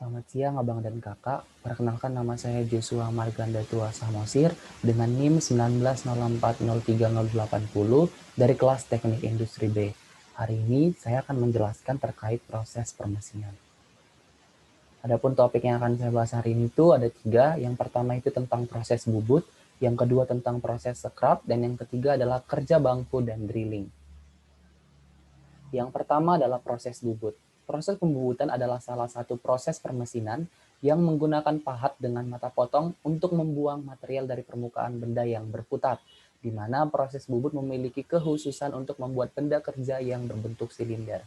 Selamat siang Abang dan Kakak. Perkenalkan nama saya Joshua Marganda Tua Samosir dengan NIM 19040380 dari kelas Teknik Industri B. Hari ini saya akan menjelaskan terkait proses permesinan. Adapun topik yang akan saya bahas hari ini itu ada 3. Yang pertama itu tentang proses bubut, yang kedua tentang proses scrap, dan yang ketiga adalah kerja bangku dan drilling. Yang pertama adalah proses bubut. Proses pembubutan adalah salah satu proses permesinan yang menggunakan pahat dengan mata potong untuk membuang material dari permukaan benda yang berputar, di mana proses bubut memiliki kekhususan untuk membuat benda kerja yang berbentuk silinder.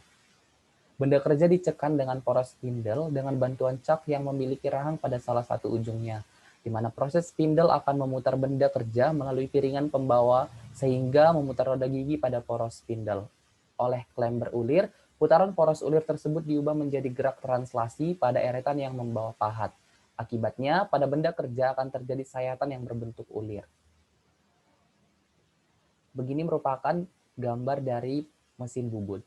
Benda kerja dicekan dengan poros spindle dengan bantuan cak yang memiliki rahang pada salah satu ujungnya, di mana proses spindle akan memutar benda kerja melalui piringan pembawa sehingga memutar roda gigi pada poros spindle. Oleh klem berulir, putaran poros ulir tersebut diubah menjadi gerak translasi pada eretan yang membawa pahat. Akibatnya, pada benda kerja akan terjadi sayatan yang berbentuk ulir. Begini merupakan gambar dari mesin bubut.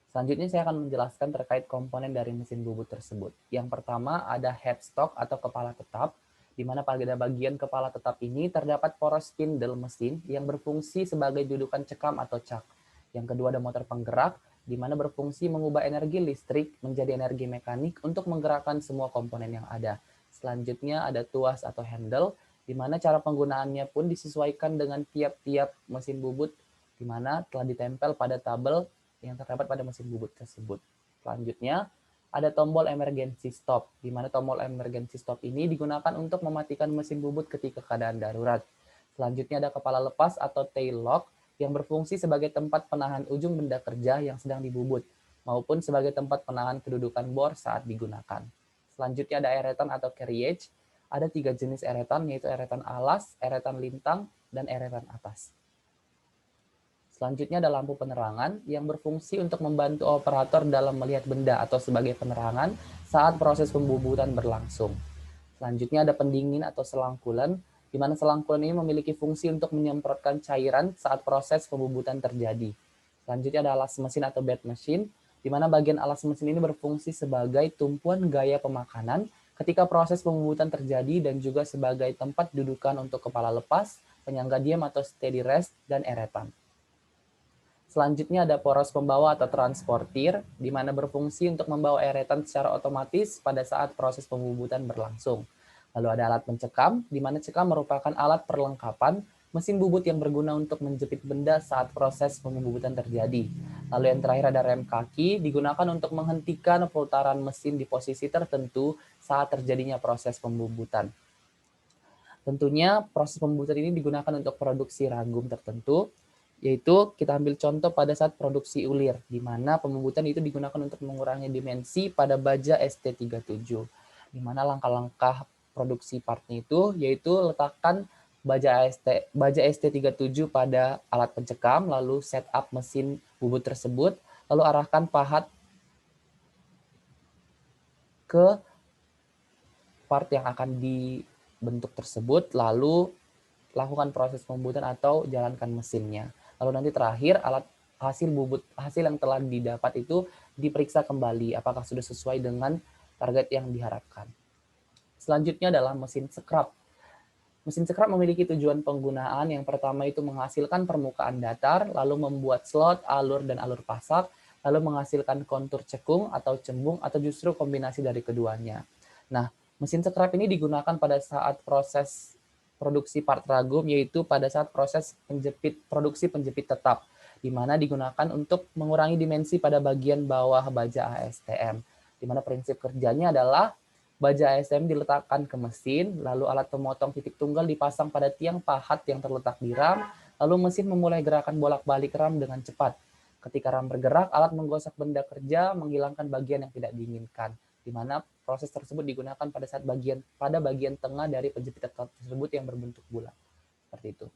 Selanjutnya saya akan menjelaskan terkait komponen dari mesin bubut tersebut. Yang pertama ada headstock atau kepala tetap, di mana pada bagian kepala tetap ini terdapat poros spindle mesin yang berfungsi sebagai dudukan cekam atau cak. Yang kedua ada motor penggerak, di mana berfungsi mengubah energi listrik menjadi energi mekanik untuk menggerakkan semua komponen yang ada. Selanjutnya ada tuas atau handle, di mana cara penggunaannya pun disesuaikan dengan tiap-tiap mesin bubut, di mana telah ditempel pada tabel yang terdapat pada mesin bubut tersebut. Selanjutnya, ada tombol emergency stop, di mana tombol emergency stop ini digunakan untuk mematikan mesin bubut ketika keadaan darurat. Selanjutnya ada kepala lepas atau tail lock, yang berfungsi sebagai tempat penahan ujung benda kerja yang sedang dibubut, maupun sebagai tempat penahan kedudukan bor saat digunakan. Selanjutnya ada eretan atau carriage. Ada 3 jenis eretan, yaitu eretan alas, eretan lintang, dan eretan atas. Selanjutnya ada lampu penerangan yang berfungsi untuk membantu operator dalam melihat benda atau sebagai penerangan saat proses pembubutan berlangsung. Selanjutnya ada pendingin atau selangkulan, di mana selangkulan ini memiliki fungsi untuk menyemprotkan cairan saat proses pembubutan terjadi. Selanjutnya ada alas mesin atau bed machine, di mana bagian alas mesin ini berfungsi sebagai tumpuan gaya pemakanan ketika proses pembubutan terjadi dan juga sebagai tempat dudukan untuk kepala lepas, penyangga diam atau steady rest, dan eretan. Selanjutnya ada poros pembawa atau transportir, di mana berfungsi untuk membawa eretan secara otomatis pada saat proses pembubutan berlangsung. Lalu ada alat pencekam, di mana cekam merupakan alat perlengkapan mesin bubut yang berguna untuk menjepit benda saat proses pembubutan terjadi. Lalu yang terakhir ada rem kaki, digunakan untuk menghentikan putaran mesin di posisi tertentu saat terjadinya proses pembubutan. Tentunya proses pembubutan ini digunakan untuk produksi ragum tertentu, yaitu kita ambil contoh pada saat produksi ulir, di mana pembubutan itu digunakan untuk mengurangi dimensi pada baja ST37, di mana langkah-langkah produksi partnya itu yaitu letakkan baja ST37 pada alat pencekam, lalu setup mesin bubut tersebut, lalu arahkan pahat ke part yang akan dibentuk tersebut, lalu lakukan proses pembubutan atau jalankan mesinnya. Lalu nanti terakhir alat hasil yang telah didapat itu diperiksa kembali apakah sudah sesuai dengan target yang diharapkan. Selanjutnya adalah mesin scrap. Mesin scrap memiliki tujuan penggunaan yang pertama itu menghasilkan permukaan datar, lalu membuat slot, alur, dan alur pasak, lalu menghasilkan kontur cekung atau cembung, atau justru kombinasi dari keduanya. Nah, mesin scrap ini digunakan pada saat proses produksi part ragum, yaitu pada saat proses produksi penjepit tetap, di mana digunakan untuk mengurangi dimensi pada bagian bawah baja ASTM, di mana prinsip kerjanya adalah baja ASTM diletakkan ke mesin, lalu alat pemotong titik tunggal dipasang pada tiang pahat yang terletak di ram, lalu mesin memulai gerakan bolak-balik ram dengan cepat. Ketika ram bergerak, alat menggosok benda kerja, menghilangkan bagian yang tidak diinginkan, di mana proses tersebut digunakan pada bagian tengah dari penjepit tersebut yang berbentuk bulat. Seperti itu.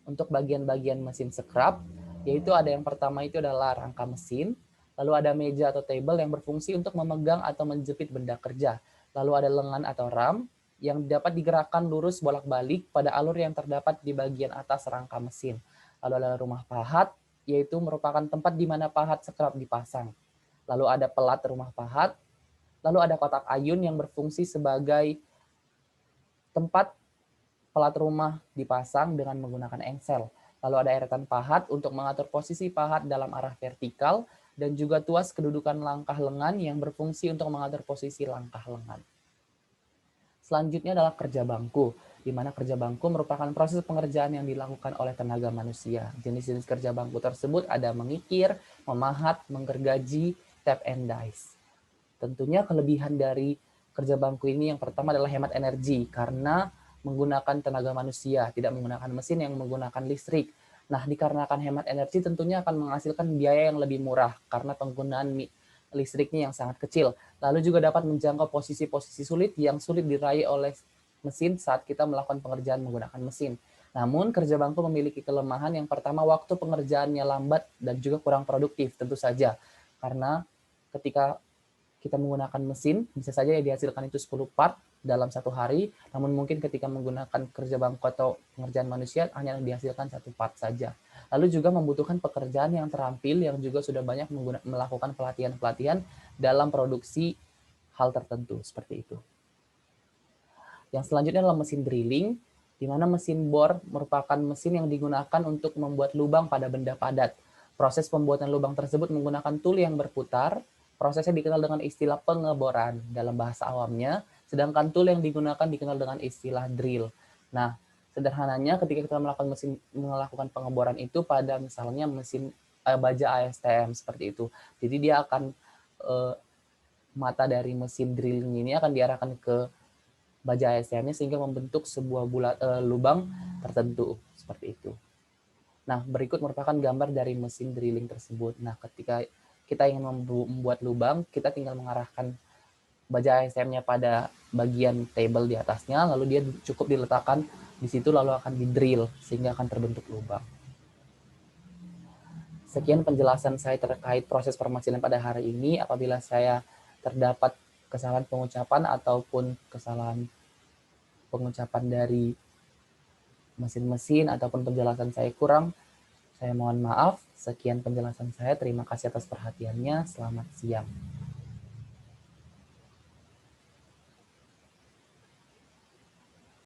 Untuk bagian-bagian mesin scrap, yaitu ada yang pertama itu adalah rangka mesin, lalu ada meja atau table yang berfungsi untuk memegang atau menjepit benda kerja, lalu ada lengan atau ram yang dapat digerakkan lurus bolak-balik pada alur yang terdapat di bagian atas rangka mesin. Lalu ada rumah pahat, yaitu merupakan tempat di mana pahat scrap dipasang. Lalu ada pelat rumah pahat, Lalu ada kotak ayun yang berfungsi sebagai tempat pelat rumah dipasang dengan menggunakan engsel. Lalu ada eretan pahat untuk mengatur posisi pahat dalam arah vertikal, dan juga tuas kedudukan langkah lengan yang berfungsi untuk mengatur posisi langkah lengan. Selanjutnya adalah kerja bangku, di mana kerja bangku merupakan proses pengerjaan yang dilakukan oleh tenaga manusia. Jenis-jenis kerja bangku tersebut ada mengikir, memahat, menggergaji, tap and dice. Tentunya kelebihan dari kerja bangku ini yang pertama adalah hemat energi karena menggunakan tenaga manusia, tidak menggunakan mesin yang menggunakan listrik. Nah, dikarenakan hemat energi tentunya akan menghasilkan biaya yang lebih murah karena penggunaan listriknya yang sangat kecil. Lalu juga dapat menjangkau posisi-posisi sulit yang sulit diraih oleh mesin saat kita melakukan pengerjaan menggunakan mesin. Namun, kerja bangku memiliki kelemahan yang pertama, waktu pengerjaannya lambat dan juga kurang produktif tentu saja. Karena ketika kita menggunakan mesin, bisa saja yang dihasilkan itu 10 part dalam satu hari, namun mungkin ketika menggunakan kerja bangku atau pengerjaan manusia hanya dihasilkan 1 part saja. Lalu juga membutuhkan pekerjaan yang terampil yang juga sudah banyak melakukan pelatihan-pelatihan dalam produksi hal tertentu, seperti itu. Yang selanjutnya adalah mesin drilling, di mana mesin bor merupakan mesin yang digunakan untuk membuat lubang pada benda padat. Proses pembuatan lubang tersebut menggunakan tool yang berputar. Prosesnya dikenal dengan istilah pengeboran dalam bahasa awamnya, sedangkan tool yang digunakan dikenal dengan istilah drill. Nah, sederhananya ketika kita melakukan pengeboran itu pada misalnya mesin baja ASTM seperti itu. Jadi dia akan mata dari mesin drilling ini akan diarahkan ke baja ASTM-nya sehingga membentuk sebuah lubang tertentu seperti itu. Nah, berikut merupakan gambar dari mesin drilling tersebut. Nah, ketika kita ingin membuat lubang, kita tinggal mengarahkan baja ASTM-nya pada bagian table di atasnya, lalu dia cukup diletakkan di situ, lalu akan di-drill sehingga akan terbentuk lubang. Sekian penjelasan saya terkait proses permesinan pada hari ini. Apabila saya terdapat kesalahan pengucapan ataupun kesalahan pengucapan dari mesin-mesin ataupun penjelasan saya kurang, saya mohon maaf. Sekian penjelasan saya. Terima kasih atas perhatiannya. Selamat siang.